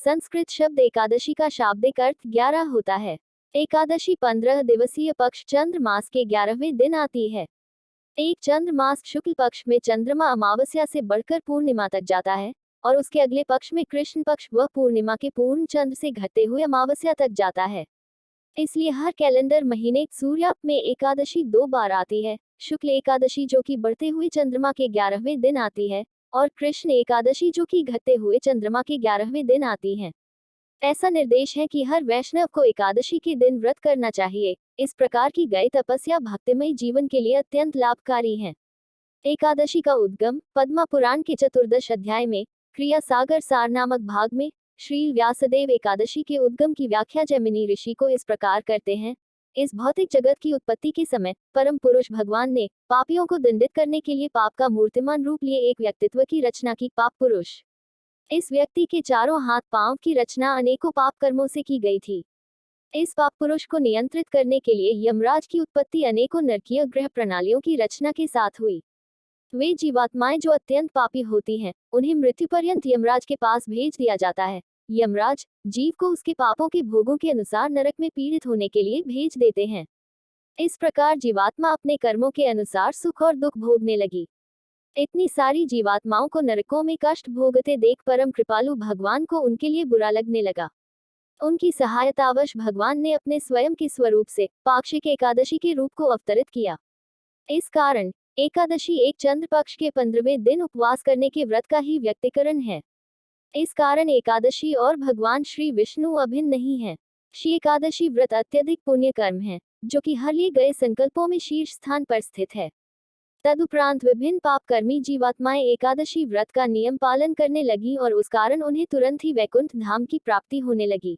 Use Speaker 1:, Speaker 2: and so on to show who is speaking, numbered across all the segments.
Speaker 1: संस्कृत शब्द एकादशी का शाब्दिक अर्थ 11 होता है। एकादशी 15 दिवसीय पक्ष चंद्र मास के 11वें दिन आती है। एक चंद्र मास शुक्ल पक्ष में चंद्रमा अमावस्या से बढ़कर पूर्णिमा तक जाता है और उसके अगले पक्ष में कृष्ण पक्ष व पूर्णिमा के पूर्ण चंद्र से घटते हुए अमावस्या तक जाता है। इसलिए हर कैलेंडर महीने सूर्यास्त में एकादशी 2 बार आती है। शुक्ल एकादशी जो कि बढ़ते हुए चंद्रमा के 11वें दिन आती है और कृष्ण एकादशी जो कि घटते हुए चंद्रमा के 11वें दिन आती है। ऐसा निर्देश है कि हर वैष्णव को एकादशी के दिन व्रत करना चाहिए। इस प्रकार की गई तपस्या भक्तिमय जीवन के लिए अत्यंत लाभकारी है। एकादशी का उद्गम पद्मा पुराण के 14 अध्याय में क्रिया सागर सार नामक भाग में श्री व्यासदेव एकादशी के उद्गम की व्याख्या जैमिनी ऋषि को इस प्रकार करते हैं। इस भौतिक जगत की उत्पत्ति के समय परम पुरुष भगवान ने पापियों को दंडित करने के लिए पाप का मूर्तिमान रूप लिए एक व्यक्तित्व की रचना की, पाप पुरुष। इस व्यक्ति के चारों हाथ पांव की रचना अनेकों पाप कर्मों से की गई थी। इस पाप पुरुष को नियंत्रित करने के लिए यमराज की उत्पत्ति अनेकों नरकीय ग्रह प्रणालियों की रचना के साथ हुई। वे जीवात्माएं जो अत्यंत पापी होती हैं, उन्हें मृत्यु पर्यंत यमराज के पास भेज दिया जाता है। यमराज जीव को उसके पापों के भोगों के अनुसार नरक में पीड़ित होने के लिए भेज देते हैं। इस प्रकार जीवात्मा अपने कर्मों के अनुसार सुख और दुख भोगने लगी। इतनी सारी जीवात्माओं को नरकों में कष्ट भोगते देख परम कृपालु भगवान को उनके लिए बुरा लगने लगा। उनकी सहायतावश भगवान ने अपने स्वयं के स्वरूप से पाक्षिक एकादशी के रूप को अवतरित किया। इस कारण एकादशी एक चंद्र पक्ष के 15वें दिन उपवास करने के व्रत का ही व्यक्तिकरण है। इस कारण एकादशी और भगवान श्री विष्णु अभिन्न नहीं है। श्री एकादशी व्रत अत्यधिक पुण्य कर्म है जो कि हर लिए गए संकल्पों में शीर्ष स्थान पर स्थित है। तदुपरांत विभिन्न पापकर्मी जीवात्माएं एकादशी व्रत का नियम पालन करने लगी और उस कारण उन्हें तुरंत ही वैकुंठ धाम की प्राप्ति होने लगी।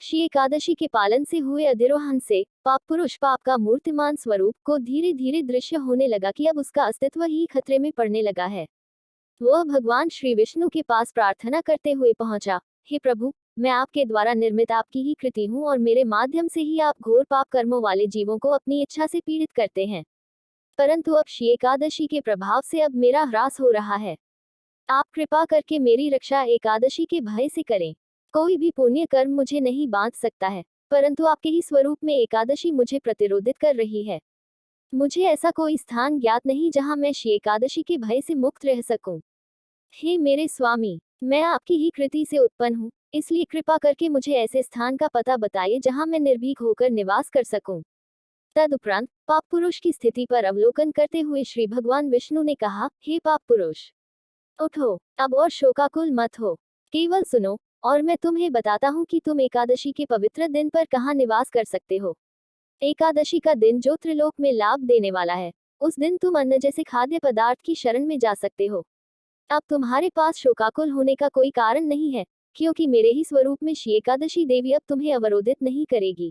Speaker 1: श्री एकादशी के पालन से हुए अधिरोहण से पाप पुरुष पाप का मूर्तिमान स्वरूप को धीरे धीरे दृश्य होने लगा कि अब उसका अस्तित्व ही खतरे में पड़ने लगा है। वह भगवान श्री विष्णु के पास प्रार्थना करते हुए पहुंचा, हे प्रभु, मैं आपके द्वारा निर्मित आपकी ही कृति हूँ और मेरे माध्यम से ही आप घोर पाप कर्मों वाले जीवों को अपनी इच्छा से पीड़ित करते हैं। परंतु अब श्री एकादशी के प्रभाव से अब मेरा ह्रास हो रहा है। आप कृपा करके मेरी रक्षा एकादशी के भय से करें। कोई भी पुण्य कर्म मुझे नहीं बांध सकता है, परंतु आपके ही स्वरूप में एकादशी मुझे प्रतिरोधित कर रही है। मुझे ऐसा कोई स्थान ज्ञात नहीं जहां मैं श्री एकादशी के भय से मुक्त रह सकूं। हे मेरे स्वामी, मैं आपकी ही कृति से उत्पन्न हूँ, इसलिए कृपा करके मुझे ऐसे स्थान का पता बताइए जहां मैं निर्भीक होकर निवास कर सकूं। तदुपरांत पाप पुरुष की स्थिति पर अवलोकन करते हुए श्री भगवान विष्णु ने कहा, हे पाप पुरुष, उठो, अब और शोकाकुल मत हो, केवल सुनो और मैं तुम्हें बताता हूँ कि तुम एकादशी के पवित्र दिन पर कहाँ निवास कर सकते हो। एकादशी का दिन जो त्रिलोक में लाभ देने वाला है, उस दिन तुम अन्न जैसे खाद्य पदार्थ की शरण में जा सकते हो। अब तुम्हारे पास शोकाकुल होने का कोई कारण नहीं है, क्योंकि मेरे ही स्वरूप में श्री एकादशी देवी अब तुम्हें अवरोधित नहीं करेगी।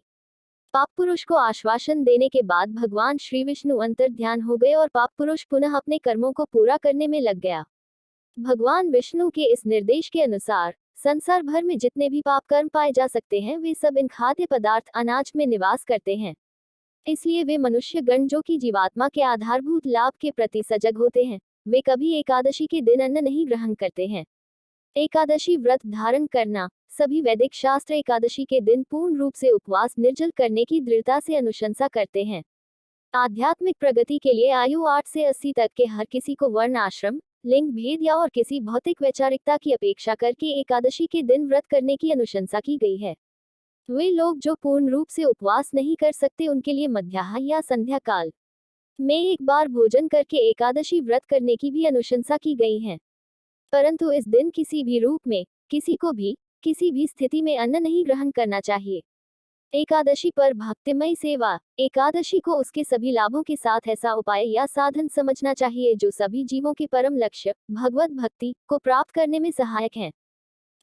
Speaker 1: पाप पुरुष को आश्वासन देने के बाद भगवान श्री विष्णु अंतर ध्यान हो गए और पाप पुरुष पुनः अपने कर्मों को पूरा करने में लग गया। भगवान विष्णु के इस निर्देश के अनुसार संसार भर में जितने भी पाप कर्म पाए जा सकते हैं, वे सब इन खाद्य पदार्थ अनाज में निवास करते हैं। इसलिए वे मनुष्य गण जो कि जीवात्मा के आधारभूत लाभ के प्रति सजग होते हैं, वे कभी एकादशी के दिन अन्न नहीं ग्रहण करते हैं। एकादशी व्रत धारण करना। सभी वैदिक शास्त्र एकादशी के दिन पूर्ण रूप से उपवास निर्जल करने की दृढ़ता से अनुशंसा करते हैं। आध्यात्मिक प्रगति के लिए आयु 8 से 80 तक के हर किसी को वर्ण आश्रम, लिंग भेद या और किसी भौतिक वैचारिकता की अपेक्षा करके एकादशी के दिन व्रत करने की अनुशंसा की गई है। वे लोग जो पूर्ण रूप से उपवास नहीं कर सकते, उनके लिए मध्याह्न या संध्या काल में एक बार भोजन करके एकादशी व्रत करने की भी अनुशंसा की गई है। परंतु इस दिन किसी भी रूप में किसी को भी किसी भी स्थिति में अन्न नहीं ग्रहण करना चाहिए। एकादशी पर भक्तिमय सेवा। एकादशी को उसके सभी लाभों के साथ ऐसा उपाय या साधन समझना चाहिए जो सभी जीवों के परम लक्ष्य भगवत भक्ति को प्राप्त करने में सहायक है।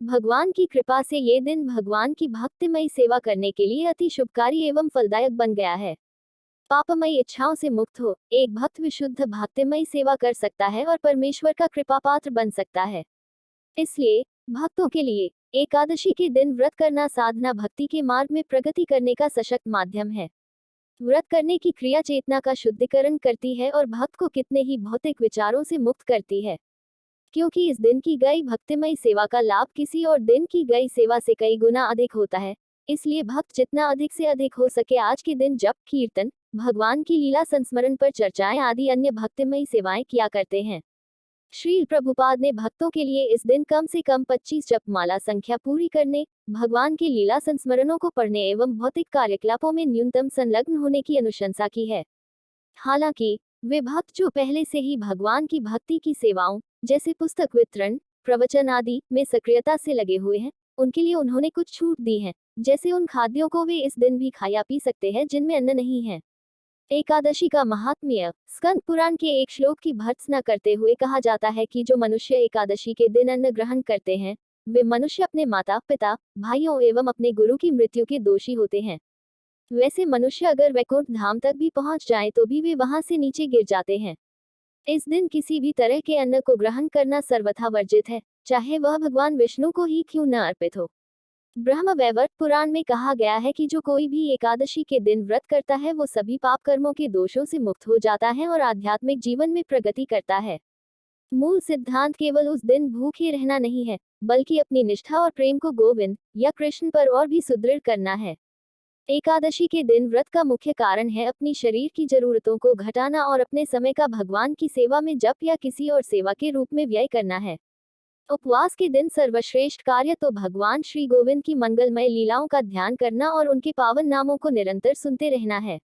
Speaker 1: भगवान की कृपा से ये दिन भगवान की भक्तिमय सेवा करने के लिए अति शुभकारी एवं फलदायक बन गया है। पापमय इच्छाओं से मुक्त हो एक भक्त विशुद्ध भक्तिमय सेवा कर सकता है और परमेश्वर का कृपा पात्र बन सकता है। इसलिए भक्तों के लिए एकादशी के दिन व्रत करना साधना भक्ति के मार्ग में प्रगति करने का सशक्त माध्यम है। व्रत करने की क्रिया चेतना का शुद्धिकरण करती है और भक्त को कितने ही भौतिक विचारों से मुक्त करती है। क्योंकि इस दिन की गई भक्तिमय सेवा का लाभ किसी और दिन की गई सेवा से कई गुना अधिक होता है। इसलिए भक्त जितना अधिक से अधिक हो सके आज के दिन जप कीर्तन, भगवान की लीला संस्मरण पर चर्चाएं आदि अन्य भक्तिमय सेवाएं किया करते हैं। श्री प्रभुपाद ने भक्तों के लिए इस दिन कम से कम 25 जपमाला संख्या पूरी करने, भगवान के लीला संस्मरणों को पढ़ने एवं भौतिक कार्यकलापों में न्यूनतम संलग्न होने की अनुशंसा की है। हालांकि वे भक्त जो पहले से ही भगवान की भक्ति की सेवाओं जैसे पुस्तक वितरण, प्रवचन आदि में सक्रियता से लगे हुए हैं, उनके लिए उन्होंने कुछ छूट दी है। जैसे उन खाद्यों को वे इस दिन भी खा या पी सकते हैं जिनमें अन्न नहीं है। एकादशी का महात्म्य। स्कंद पुराण के एक श्लोक की भर्त्सना करते हुए कहा जाता है कि जो मनुष्य एकादशी के दिन अन्न ग्रहण करते हैं, वे मनुष्य अपने माता पिता, भाइयों एवं अपने गुरु की मृत्यु के दोषी होते हैं। वैसे मनुष्य अगर वैकुंठ धाम तक भी पहुंच जाए तो भी वे वहां से नीचे गिर जाते हैं। इस दिन किसी भी तरह के अन्न को ग्रहण करना सर्वथा वर्जित है, चाहे वह भगवान विष्णु को ही क्यों न अर्पित हो। ब्रह्म वैवर्त पुराण में कहा गया है कि जो कोई भी एकादशी के दिन व्रत करता है वो सभी पाप कर्मों के दोषों से मुक्त हो जाता है और आध्यात्मिक जीवन में प्रगति करता है। मूल सिद्धांत केवल उस दिन भूखे रहना नहीं है, बल्कि अपनी निष्ठा और प्रेम को गोविंद या कृष्ण पर और भी सुदृढ़ करना है। एकादशी के दिन व्रत का मुख्य कारण है अपनी शरीर की जरूरतों को घटाना और अपने समय का भगवान की सेवा में जप या किसी और सेवा के रूप में व्यय करना है। उपवास के दिन सर्वश्रेष्ठ कार्य तो भगवान श्री गोविंद की मंगलमय लीलाओं का ध्यान करना और उनके पावन नामों को निरंतर सुनते रहना है।